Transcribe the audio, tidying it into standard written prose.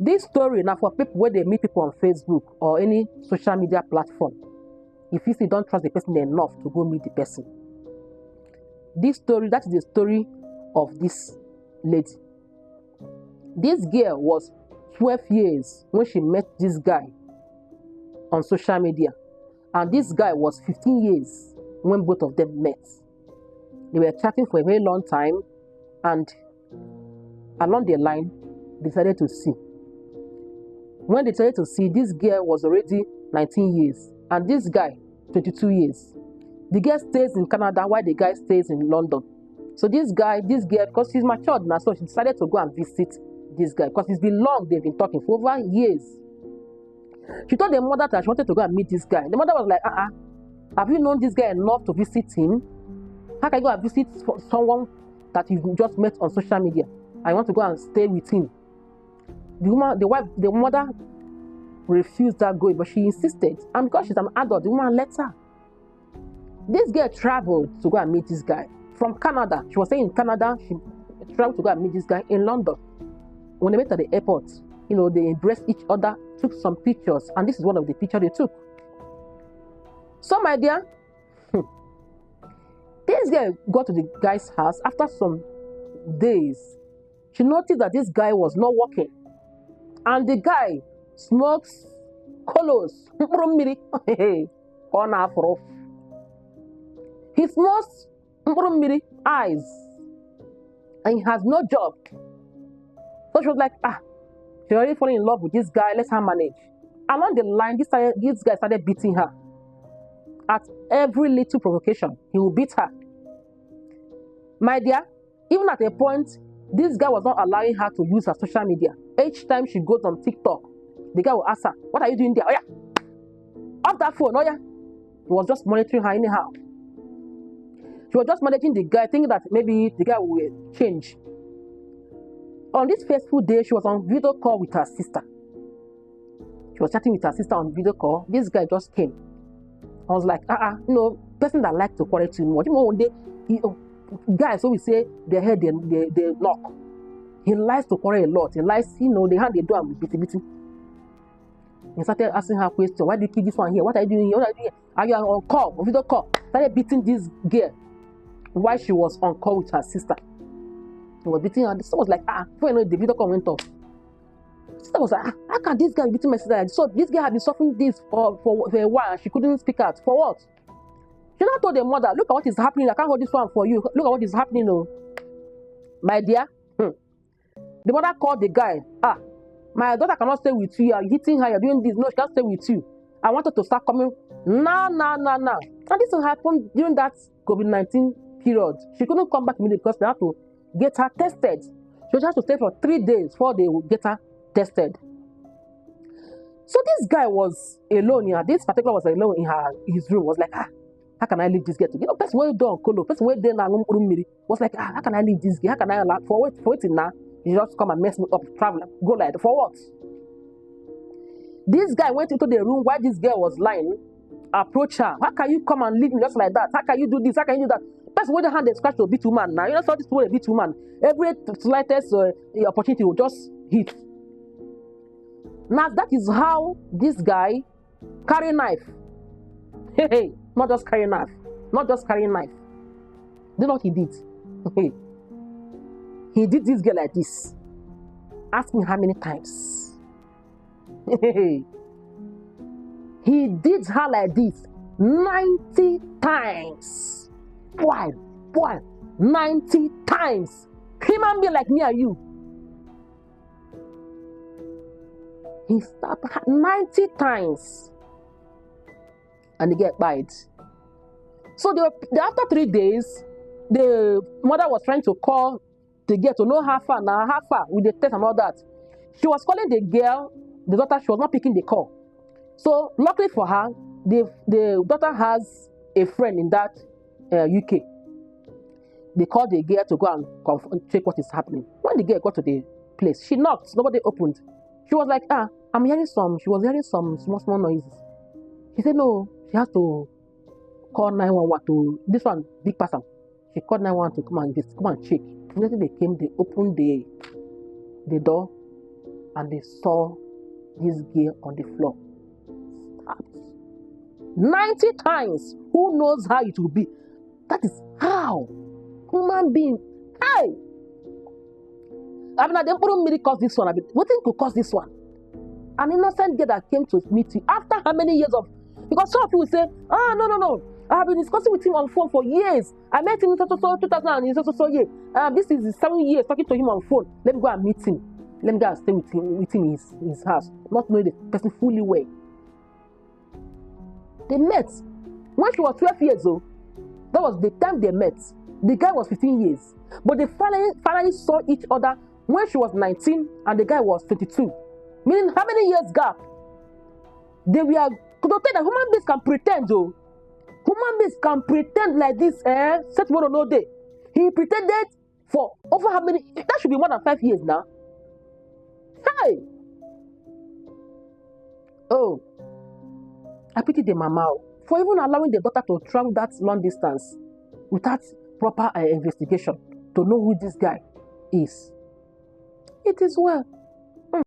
This story now for people where they meet people on Facebook or any social media platform. If you don't trust the person enough to go meet the person. This story, that is the story of this lady. This girl was 12 years when she met this guy on social media. And this guy was 15 years when both of them met. They were chatting for a very long time, and along the line, they decided to see. When they decided to see, this girl was already 19 years, and this guy, 22 years. The girl stays in Canada while the guy stays in London. So this girl, because she's matured now, so she decided to go and visit this guy, because it's been long they've been talking, for over years. She told the mother that she wanted to go and meet this guy. The mother was like, have you known this guy enough to visit him? How can you go and visit someone that you just met on social media? I want to go and stay with him. The mother refused that going, but she insisted. And because she's an adult, the woman let her. This girl traveled to go and meet this guy from Canada. She was saying in Canada, she traveled to go and meet this guy in London. When they met at the airport, they embraced each other, took some pictures, and this is one of the pictures they took. So, my dear, this girl got to the guy's house after some days. She noticed that this guy was not working, and the guy smokes colos. He smokes eyes, and he has no job. So she was like, she already fallen in love with this guy. Let's her manage. Along the line, this guy started beating her. At every little provocation, he will beat her. My dear, even at a point, this guy was not allowing her to use her social media. Each time she goes on TikTok, the guy will ask her, what are you doing there? Oh yeah, off that phone, oh yeah. He was just monitoring her anyhow. She was just managing the guy, thinking that maybe the guy will change. On this fateful day, she was on video call with her sister. She was chatting with her sister on video call. This guy just came. I was like, person that likes to quarrel too much. One day, guys always say their head they knock. He likes to quarrel a lot. He likes, the hand they do and bitty. He started asking her questions. Why do you keep this one here? What are you doing here? What are you doing here? Are you on call? On video call? Started beating this girl while she was on call with her sister. He was beating her. The sister was like, before the video call went off. The sister was like, how can this guy be beating my sister? So this girl had been suffering this for a while, and she couldn't speak out. For what? She now told the mother, look at what is happening. I can't hold this one for you. Look at what is happening. Oh. My dear. The mother called the guy. My daughter cannot stay with you. You're hitting her. You're doing this. No, she can't stay with you. I want her to start coming. No. And this will happen during that COVID-19 period. She couldn't come back immediately because they had to get her tested. She just had to stay for 3 days before they would get her tested. So this guy was alone here. This particular was alone in his room. Was like, how can I leave this girl? Person where do on colo, person where they now was like, how can I leave this girl? How can I allow for it now? You just come and mess me up, travel, go like for what? This guy went into the room while this girl was lying, approached her. How can you come and leave me just like that? How can you do this? How can you do that? Person with the hand they scratch to beat woman now. So this way beat woman. Every slightest opportunity will just hit. Now that is how this guy carry knife. Hey, not just carry knife. Not just carrying knife. Do you know what he did? He did this girl like this. Ask me how many times. He did her like this 90 times. Boy, 90 times. Human being like me and you. He stabbed her 90 times. And they get bite. So after 3 days, the mother was trying to call the girl to know how far with the test and all that. She was calling the girl, the daughter, she was not picking the call. So luckily for her, the daughter has a friend in that UK. They called the girl to go and check what is happening. When the girl got to the place, she knocked, nobody opened. She was like, she was hearing some small noises. She said no, she has to call 911 to this one, big person. She called 911 to come and check. Immediately they came, they opened the door. and they saw this girl on the floor. Stabbed 90 times. Who knows how it will be? That is how human being. Hey! I mean, I didn't really cause this one. I mean, what thing could cause this one? An innocent girl that came to meet you after how many years of? Because some of you will say, "Ah, no. I have been discussing with him on phone for years. I met him in 2000 and so year. This is 7 years talking to him on phone. Let me go and meet him. Let me go and stay with him in his house, not knowing the person fully well." They met when she was 12 years old. That was the time they met. The guy was 15 years, but they finally saw each other when she was 19 and the guy was 22. Meaning, how many years gap? They were. Could tell that human beings can pretend, though. Human beings can pretend like this, set one or no day. He pretended for over how many? That should be more than 5 years now. Hey! Oh, I pity the mama for even allowing the daughter to travel that long distance without proper investigation to know who this guy is. It is well.